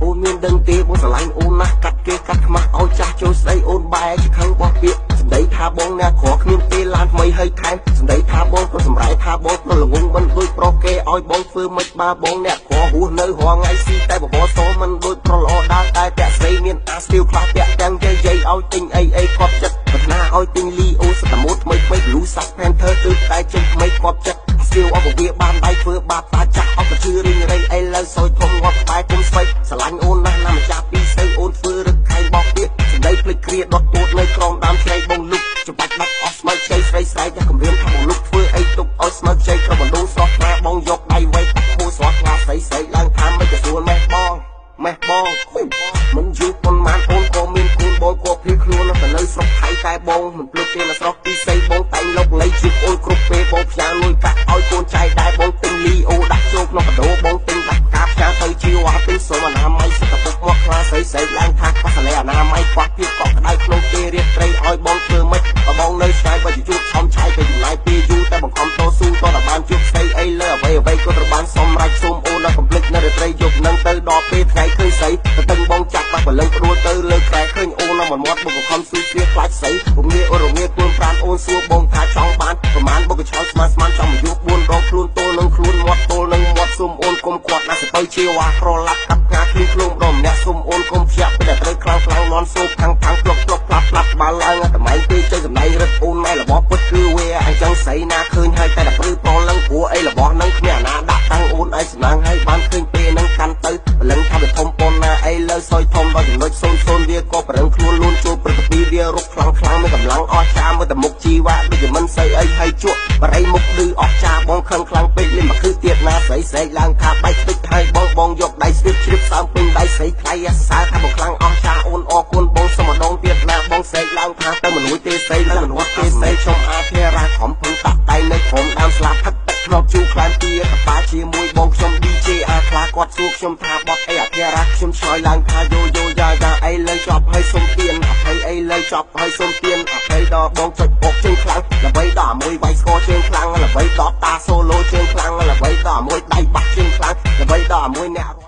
អូនមានដឹងទេបងស្រឡាញ់អូនណាស់កាត់គេកាត់ខ្មាស់ឲ្យចាស់ចូលស្ដីអូនបែរជាខឹងបោះពាក្យសម្ដីថាបងអ្នកក្រគ្មានពេលឡានថ្មីហើយថែមសម្ដីថាបងក៏សម្រែកថាបងក៏ល្ងងមិនដូចប្រុសគេឲ្យបងធ្វើមិនបាបងអ្នកក្រហួសនៅរងថ្ងៃស៊ីតែបបសមិនដូចប្រុសល្អដើរតែពាក់ស្រីមានអាស្ទីវខ្លះពាក់ទាំងយាយឲ្យទិញអីគាត់ចិត្តប្រាថ្នាឲ្យទិញលីអូសតម៉ូតថ្មីលូសាក់ផែនធើទើបតែចេញថ្មីគាត់ចិត្តស្ទៀវអបវាបានដៃធ្វើបាបតាចាស់អត់ជឿរីងរៃអីលើសយធំងាប់តែគុំស្វ័យស្រឡាញ់អូនណាស់ណាម្ចាស់ពីស្អីអូនធ្វើរឹកខែងបោកទៀតសម្ដីភ្លេចគ្រាដុតទួតនៅក្រោមដើមជ្រៃបងលុកច្បាច់បាត់អស់ស្មៅជ័យស្រីស្រែកតែគម្រាមថាបងលុកធ្វើអីទុកឲ្យស្មៅជ័យក្រុមបណ្ដូលស្រស់ថ្លាបងយកដៃវៃតាក់ហូស្រស់ថ្លាស្រីស្រែកឡើងថាមិនទៅស្រួលម៉េះបងមិនយូរប៉ុន្មានអូនក៏មានគូនបងក៏ភៀសខ្លួនទៅនៅស្រុកថៃតែបងមិនភ្លេចទេនៅស្រុកទីសីបងតែងលុកលៃជិះអូនគ្រប់ពេលបងផ្ញើលុយកាក់ឲ្យកូនចៃដែរបងទិញលីអូដាក់ចូលក្នុងកដោបងទិញដាក់កាផ្ញើទៅជាវ៉ាទិញសុំអនាម័យសិតពុកមកខ្លាស្រីស្រែកឡើងថាខ្វះសលេអនាម័យខ្វះភាពកក់ក្ដៅក្នុងពេលរៀបត្រីឲ្យបងធ្វើម៉េចបើបងនៅឆ្ងាយបើជួបឆំឆាយទៅចំណាយពេលយូរតែបង្ខំតស៊ូតតែបានជួបស្រីអីលើអ្វីក៏ត្រូវបានសម្រេចសូមអូនដល់កំភ្លេចនៅរាត្រីយប់នឹងទៅដល់ពេលថ្ងៃឃើញស្រីទៅបងចាក់បាក់បលឹងព្រួលទៅលើក្រែឃើញអូននៅមាត់បុកខំស៊ូស្លៀកខ្លាចស្រីពុំងាយអូនរងាគួនប្រានអូនសួរបងថាចង់បានប្រមាណបុកឆ្លោតស្មានចង់មកយក4ដងខ្លួនទល់នឹងខ្លួនមាត់ទល់នឹងមាត់សុំអូនគុំគាត់ណាស់ទៅជាវ៉ាប្រឡាក់កាប់ងាខ្លួនខ្លួនម្ដងម្នាក់សុំអូនគុំភ្ញាក់ពេលតែត្រូវខ្លាំងនន់សូខាងផ្លុកផ្លាប់បានឡើងតម្លៃពេលចេញសម្ដែងរឹតអូនណែរបស់ពុតគឺវាអញ្ចឹងស្រីណាឃើញហើយតែតែព្រឺប្រលឹងព្រោះអីរបស់នឹងគ្មានអាណាដាក់តាំងអូនឯងសំឡាងហើយបានឃើញពេលនឹងកាន់ទៅបលឹងថាវាធំប៉ុនណាអីលើសយធំដល់ចំណុច0វាក៏ប្រឹងខ្លួនលូនចូលព្រឹកពីវារុកខ្លាំងមានកម្លាំងអស់ចាមើលតែមុខជីវ៉ាដូចជាមិនស្អីអីហើយជក់បរិយមុខឌឺអស់ចាបងខឹងខ្លាំងពេកលេមកគឺទៀតណាស្រីស្រែកឡើងថាបែកទឹកហើយបងយកដៃស្ទាបជ្រាបសើមពេញដៃស្រីថ្លៃអាសាថាបងខ្លាំងអស់ចាអូនអរគុណបងសុំម្ដងទៀតណាបងស្រែកឡើងថាទៅមនុស្សទេស្រីទៅមនុស្សទេស្រីខ្ញុំអាធិរាខំភឹងតាក់ដៃនៅក្រុមដើមស្លាផឹកទឹកធ្លាប់ជួខ្លាំងពីកបាជាមួយបងខ្ញុំ DJ អាខ្លាគាត់សួរខ្ញុំថាបត់អីអាធិរាខ្ញុំឆ្លើយឡើងថាយោយ៉ាអីលើចប់ហើយសុំទៀនអភ័យអីលើចប់ហើយសុំទៀនអភ័យដល់បងចុចអុកជើងខ្លាំងដើម្បីដល់មួយវាយស្គរជើងខ្លាំងដើម្បីដល់តាសូឡូជើងខ្លាំងដើម្បីដល់មួយដៃបាក់ជើងខ្លាំងដើម្បីដល់មួយអ្នក